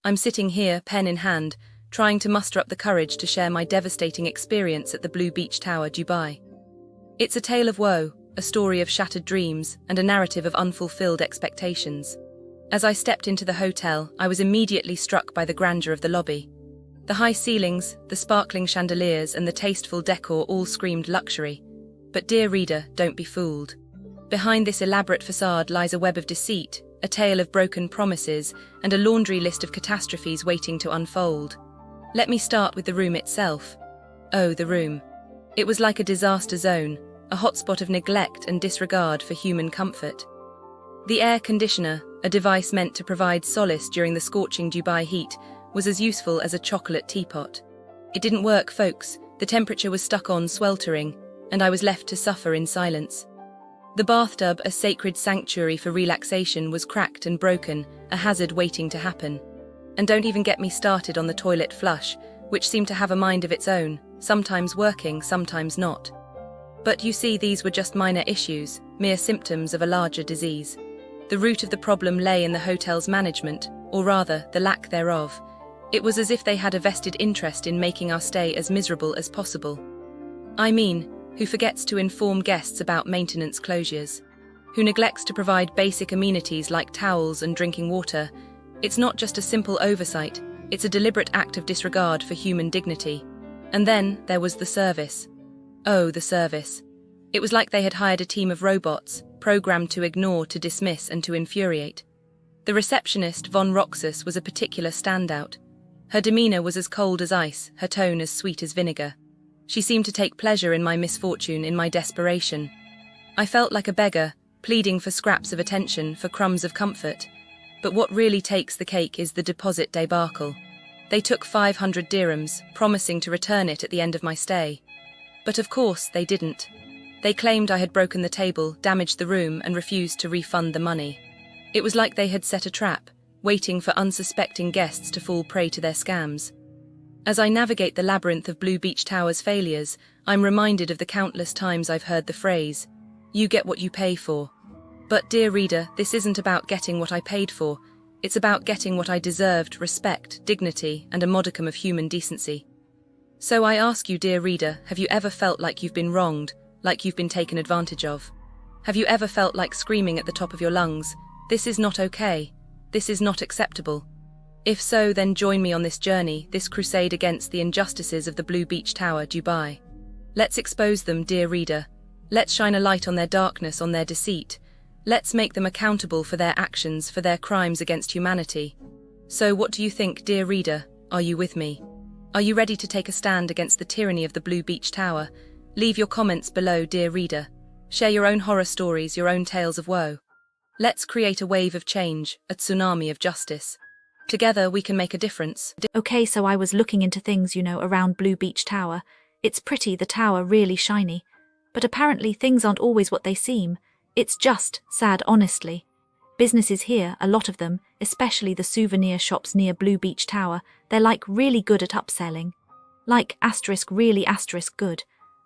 I'm sitting here, pen in hand, trying to muster up the courage to share my devastating experience at the Blue Beach Tower, Dubai. It's a tale of woe, a story of shattered dreams, and a narrative of unfulfilled expectations. As I stepped into the hotel, I was immediately struck by the grandeur of the lobby. The high ceilings, the sparkling chandeliers, and the tasteful decor all screamed luxury. But dear reader, don't be fooled. Behind this elaborate facade lies a web of deceit, a tale of broken promises, and a laundry list of catastrophes waiting to unfold. Let me start with the room itself. Oh, the room. It was like a disaster zone, a hotspot of neglect and disregard for human comfort. The air conditioner, a device meant to provide solace during the scorching Dubai heat, was as useful as a chocolate teapot. It didn't work, folks. The temperature was stuck on sweltering, and I was left to suffer in silence. The bathtub, a sacred sanctuary for relaxation, was cracked and broken, a hazard waiting to happen. And don't even get me started on the toilet flush, which seemed to have a mind of its own, sometimes working, sometimes not. But you see, these were just minor issues, mere symptoms of a larger disease. The root of the problem lay in the hotel's management, or rather, the lack thereof. It was as if they had a vested interest in making our stay as miserable as possible. I mean, who forgets to inform guests about maintenance closures, who neglects to provide basic amenities like towels and drinking water. It's not just a simple oversight, it's a deliberate act of disregard for human dignity. And then there was the service. Oh, the service. It was like they had hired a team of robots, programmed to ignore, to dismiss, and to infuriate. The receptionist, Von Roxas, was a particular standout. Her demeanor was as cold as ice, her tone as sweet as vinegar. She seemed to take pleasure in my misfortune, in my desperation. I felt like a beggar, pleading for scraps of attention, for crumbs of comfort. But what really takes the cake is the deposit debacle. They took 500 dirhams, promising to return it at the end of my stay. But of course they didn't. They claimed I had broken the table, damaged the room, and refused to refund the money. It was like they had set a trap, waiting for unsuspecting guests to fall prey to their scams. As I navigate the labyrinth of Blue Beach Tower's failures, I'm reminded of the countless times I've heard the phrase, "You get what you pay for." But dear reader, this isn't about getting what I paid for. It's about getting what I deserved: respect, dignity, and a modicum of human decency. So I ask you, dear reader, have you ever felt like you've been wronged, like you've been taken advantage of? Have you ever felt like screaming at the top of your lungs, "This is not okay. This is not acceptable"? If so, then join me on this journey, this crusade against the injustices of the Blue Beach Tower, Dubai. Let's expose them, dear reader. Let's shine a light on their darkness, on their deceit. Let's make them accountable for their actions, for their crimes against humanity. So what do you think, dear reader? Are you with me? Are you ready to take a stand against the tyranny of the Blue Beach Tower? Leave your comments below, dear reader. Share your own horror stories, your own tales of woe. Let's create a wave of change, a tsunami of justice. Together we can make a difference. Okay, so I was looking into things, around Blue Beach Tower. It's pretty, the tower, really shiny. But apparently things aren't always what they seem. It's just sad, honestly. Businesses here, a lot of them, especially the souvenir shops near Blue Beach Tower, they're like really good at upselling. Like really good.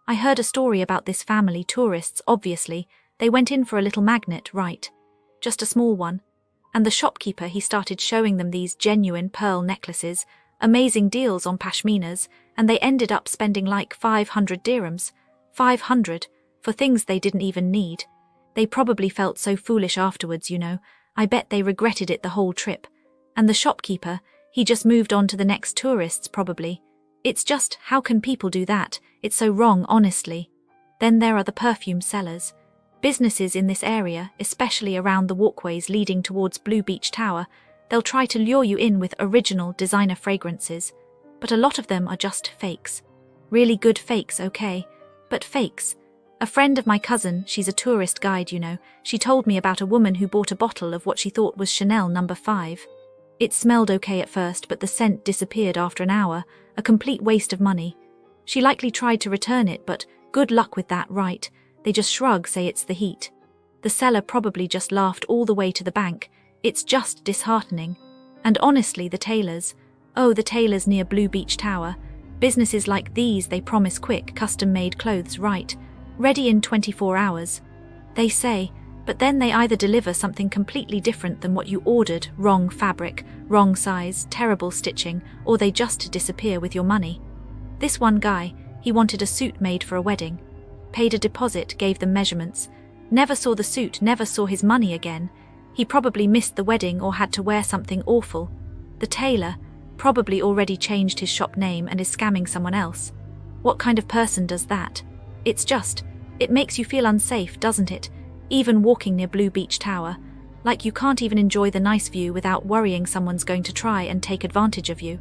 I heard a story about this family, tourists, obviously. They went in for a little magnet, right? Just a small one. And the shopkeeper, he started showing them these genuine pearl necklaces, amazing deals on pashminas, and they ended up spending like 500 dirhams. 500, for things they didn't even need. They probably felt so foolish afterwards, I bet they regretted it the whole trip. And the shopkeeper, he just moved on to the next tourists probably. It's just, how can people do that? It's so wrong, honestly. Then there are the perfume sellers. Businesses in this area, especially around the walkways leading towards Blue Beach Tower, they'll try to lure you in with original designer fragrances. But a lot of them are just fakes. Really good fakes, okay? But fakes. A friend of my cousin, she's a tourist guide, she told me about a woman who bought a bottle of what she thought was Chanel No. 5. It smelled okay at first, but the scent disappeared after an hour, a complete waste of money. She likely tried to return it, but good luck with that, right? They just shrug, say it's the heat. The seller probably just laughed all the way to the bank. It's just disheartening. And honestly, the tailors. Oh, the tailors near Blue Beach Tower. Businesses like these, they promise quick, custom-made clothes, right? Ready in 24 hours. They say, But then they either deliver something completely different than what you ordered, wrong fabric, wrong size, terrible stitching, or they just disappear with your money. This one guy, he wanted a suit made for a wedding. Paid a deposit, gave them measurements. Never saw the suit, never saw his money again. He probably missed the wedding or had to wear something awful. The tailor probably already changed his shop name and is scamming someone else. What kind of person does that? It makes you feel unsafe, doesn't it? Even walking near Blue Beach Tower. Like you can't even enjoy the nice view without worrying someone's going to try and take advantage of you.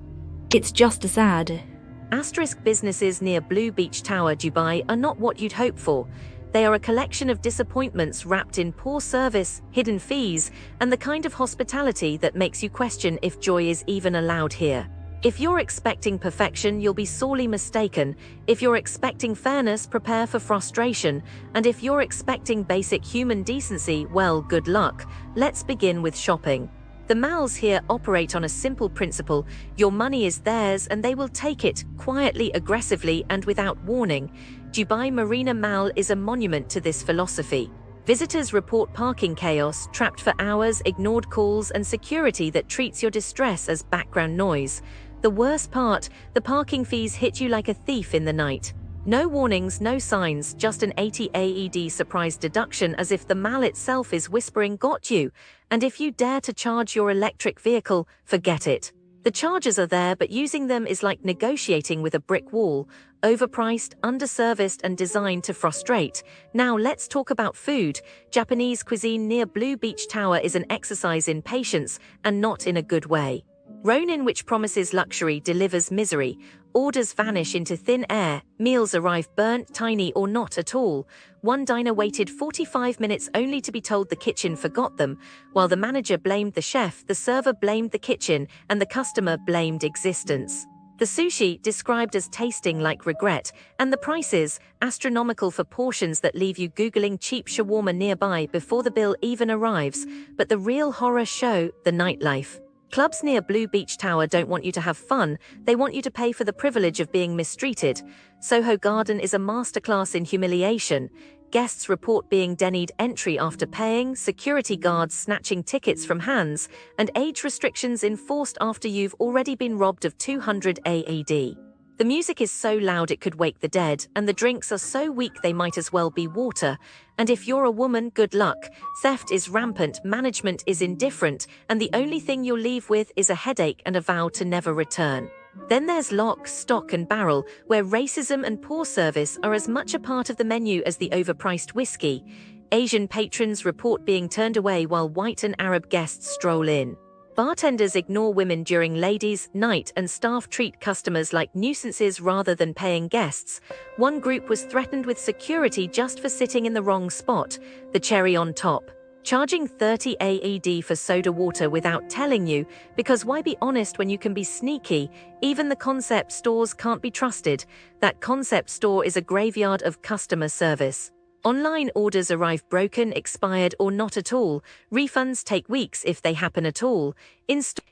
It's just sad. Asterisk businesses near Blue Beach Tower, Dubai are not what you'd hope for. They are a collection of disappointments wrapped in poor service, hidden fees, and the kind of hospitality that makes you question if joy is even allowed here. If you're expecting perfection, you'll be sorely mistaken. If you're expecting fairness, prepare for frustration. And if you're expecting basic human decency, well, good luck. Let's begin with shopping. The malls here operate on a simple principle: your money is theirs and they will take it, quietly, aggressively, and without warning. Dubai Marina Mall is a monument to this philosophy. Visitors report parking chaos, trapped for hours, ignored calls, and security that treats your distress as background noise. The worst part, the parking fees hit you like a thief in the night. No warnings, no signs, just an 80 AED surprise deduction, as if the mall itself is whispering, "Got you." And if you dare to charge your electric vehicle, forget it. The charges are there, but using them is like negotiating with a brick wall. Overpriced, underserviced, and designed to frustrate. Now let's talk about food. Japanese cuisine near Blue Beach Tower is an exercise in patience, and not in a good way. Ronin, which promises luxury, delivers misery. Orders vanish into thin air, meals arrive burnt, tiny, or not at all. One diner waited 45 minutes only to be told the kitchen forgot them. While the manager blamed the chef, the server blamed the kitchen, and the customer blamed existence. The sushi, described as tasting like regret, and the prices, astronomical for portions that leave you Googling cheap shawarma nearby before the bill even arrives. But the real horror show, the nightlife. Clubs near Blue Beach Tower don't want you to have fun, they want you to pay for the privilege of being mistreated. Soho Garden is a masterclass in humiliation. Guests report being denied entry after paying, security guards snatching tickets from hands, and age restrictions enforced after you've already been robbed of 200 AED. The music is so loud it could wake the dead, and the drinks are so weak they might as well be water. And if you're a woman, good luck. Theft is rampant, management is indifferent, and the only thing you'll leave with is a headache and a vow to never return. Then there's lock, stock, and barrel, where racism and poor service are as much a part of the menu as the overpriced whiskey. Asian patrons report being turned away while white and Arab guests stroll in. Bartenders ignore women during ladies' night, and staff treat customers like nuisances rather than paying guests. One group was threatened with security just for sitting in the wrong spot. The cherry on top. Charging 30 AED for soda water without telling you, because why be honest when you can be sneaky? Even the concept stores can't be trusted. That concept store is a graveyard of customer service. Online orders arrive broken, expired, or not at all. Refunds take weeks if they happen at all. In-store